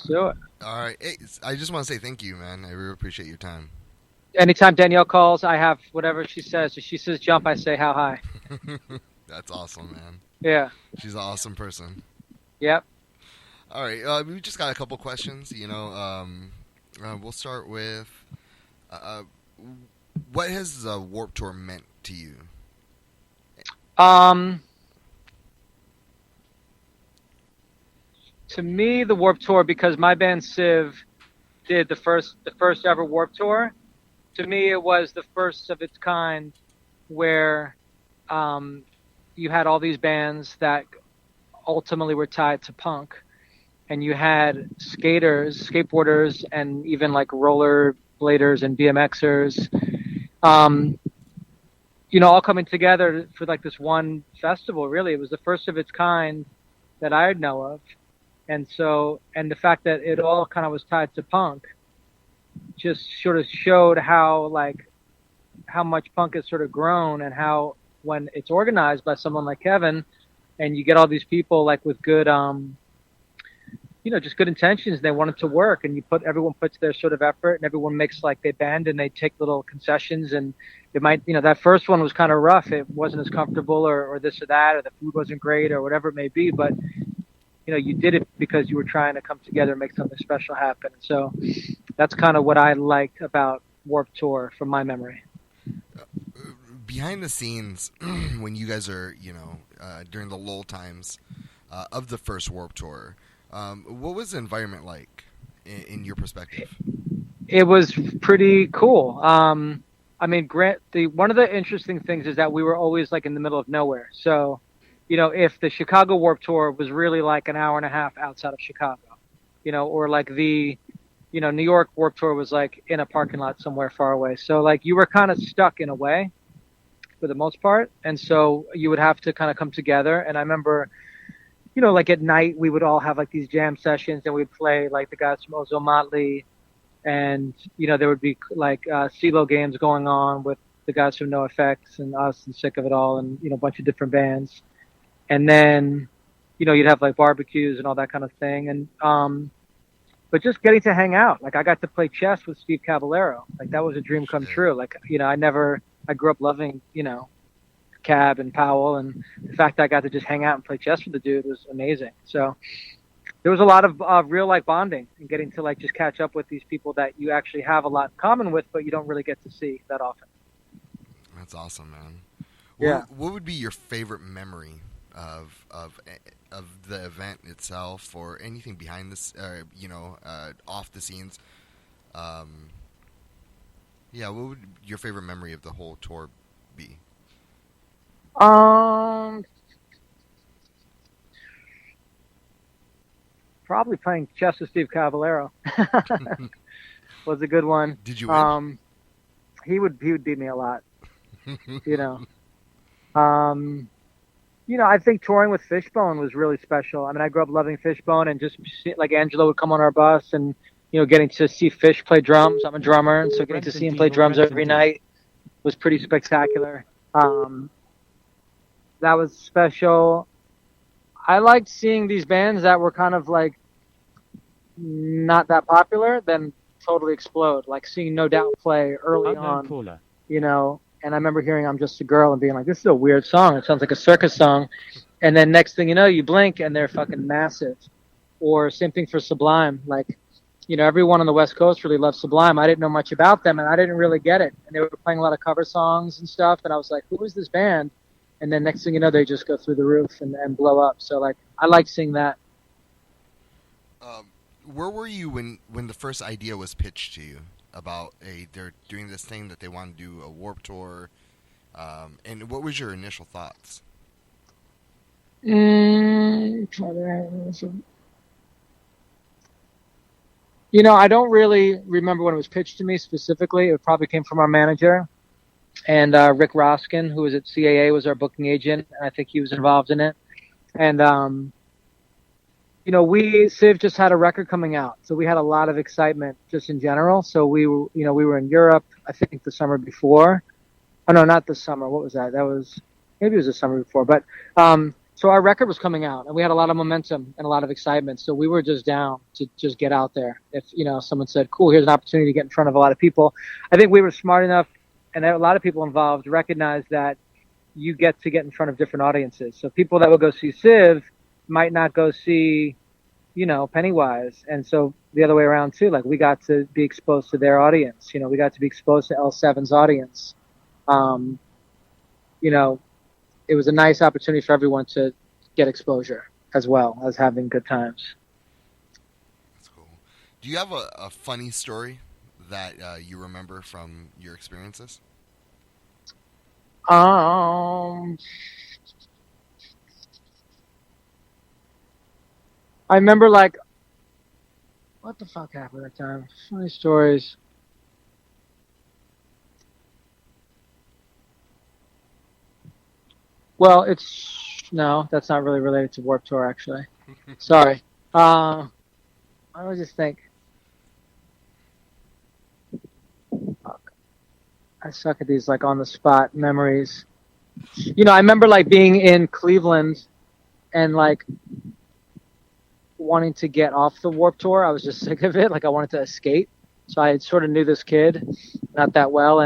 do it. All right. Hey, I just want to say thank you, man. I really appreciate your time. Anytime Danielle calls, I have whatever she says. If she says jump, I say how high. That's awesome, man. Yeah. She's an awesome person. Yep. All right. We just got a couple questions. We'll start with uh, what has Warp Tour meant to you? Um, to me, the Warp Tour, because my band CIV did the first ever Warp Tour. To me, it was the first of its kind, where um, you had all these bands that ultimately were tied to punk, and you had skaters, skateboarders, and even like roller bladers and BMXers, um, all coming together for like this one festival. Really, it was the first of its kind that I know of, and the fact that it all kind of was tied to punk just sort of showed how much punk has sort of grown, and how when it's organized by someone like Kevin, and you get all these people like with good just good intentions. They want it to work, and everyone puts their sort of effort, and everyone makes like they bend and they take little concessions. And it might, that first one was kind of rough. It wasn't as comfortable, or this or that, or the food wasn't great, or whatever it may be. But you did it because you were trying to come together and make something special happen. So that's kind of what I liked about Warped Tour from my memory. Behind the scenes, when you guys are, during the lull times of the first Warp Tour, what was the environment like in your perspective? It was pretty cool. I mean, one of the interesting things is that we were always like in the middle of nowhere. So, if the Chicago Warped Tour was really like an hour and a half outside of Chicago, or like the, New York Warped Tour was like in a parking lot somewhere far away. So like you were kind of stuck in a way for the most part. And so you would have to kind of come together. And I remember, like at night we would all have like these jam sessions, and we'd play like the guys from Ozo Motley, and there would be like CeeLo games going on with the guys from NoFX and us and Sick of It All, and a bunch of different bands. And then you'd have like barbecues and all that kind of thing. And but just getting to hang out, like I got to play chess with Steve Caballero. Like that was a dream come true. Like I grew up loving Cab and Powell, and the fact that I got to just hang out and play chess with the dude was amazing. So there was a lot of real like bonding, and getting to like just catch up with these people that you actually have a lot in common with, but you don't really get to see that often. That's awesome, man. Yeah. What would be your favorite memory of the event itself, or anything behind this, off the scenes? Yeah, what would your favorite memory of the whole tour be? Um, Probably playing chess with Steve Caballero was a good one. Did you win? He would beat me a lot, you know. Um, I think touring with Fishbone was really special. I mean, I grew up loving Fishbone, and just like Angelo would come on our bus, and getting to see Fish play drums. I'm a drummer, and so getting to see him play drums every night was pretty spectacular. Um, that was special. I liked seeing these bands that were kind of like not that popular, then totally explode. Like seeing No Doubt play early on, and I remember hearing "I'm Just a Girl" and being like, "This is a weird song. It sounds like a circus song." And then next thing you know, you blink and they're fucking massive. Or same thing for Sublime. Like, everyone on the West Coast really loves Sublime. I didn't know much about them, and I didn't really get it. And they were playing a lot of cover songs and stuff, and I was like, "Who is this band?" And then next thing you know, they just go through the roof and blow up. So like, I like seeing that. Where were you when the first idea was pitched to you about they're doing this thing that they want to do a Warp Tour, and what was your initial thoughts? I don't really remember when it was pitched to me specifically. It probably came from our manager. And Rick Roskin, who was at CAA, was our booking agent, and I think he was involved in it. And Civ just had a record coming out, so we had a lot of excitement just in general. So we were in Europe, I think the summer before. Oh no, not the summer. What was that? Maybe it was the summer before. But So our record was coming out, and we had a lot of momentum and a lot of excitement. So we were just down to just get out there. If someone said, "Cool, here's an opportunity to get in front of a lot of people," I think we were smart enough, and a lot of people involved recognized that you get to get in front of different audiences. So people that would go see CIV might not go see, Pennywise, and so the other way around too. Like we got to be exposed to their audience. We got to be exposed to L7's audience. Um, you know, it was a nice opportunity for everyone to get exposure as well as having good times. That's cool. Do you have a funny story that you remember from your experiences? Um, I remember like, what the fuck happened that time? Funny stories. Well, no, that's not really related to Warped Tour actually. Sorry. I would just think. Fuck, I suck at these like on the spot memories. I remember like being in Cleveland and like wanting to get off the Warped Tour. I was just sick of it. Like I wanted to escape. So I sort of knew this kid, not that well,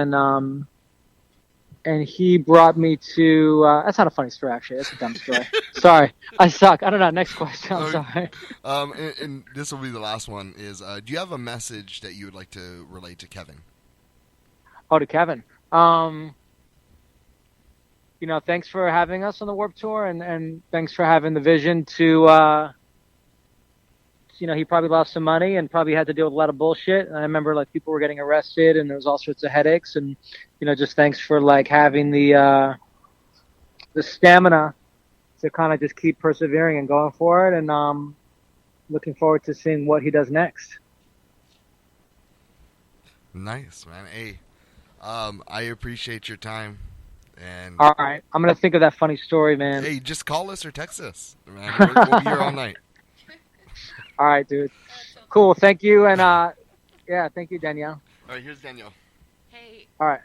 and he brought me to. That's not a funny story, actually. That's a dumb story. Sorry, I suck. I don't know. Next question. I'm sorry. And this will be the last one. Is do you have a message that you would like to relate to Kevin? Oh, to Kevin. Thanks for having us on the Warped Tour, and thanks for having the vision to. He probably lost some money and probably had to deal with a lot of bullshit. And I remember like people were getting arrested and there was all sorts of headaches. And just thanks for like having the stamina to kind of just keep persevering and going for it. And looking forward to seeing what he does next. Nice, man. Hey, I appreciate your time. And all right, I'm gonna think of that funny story, man. Hey, just call us or text us, man. We'll be here all night. All right, dude. Cool. Thank you. And yeah, thank you, Danielle. All right, here's Danielle. Hey. All right.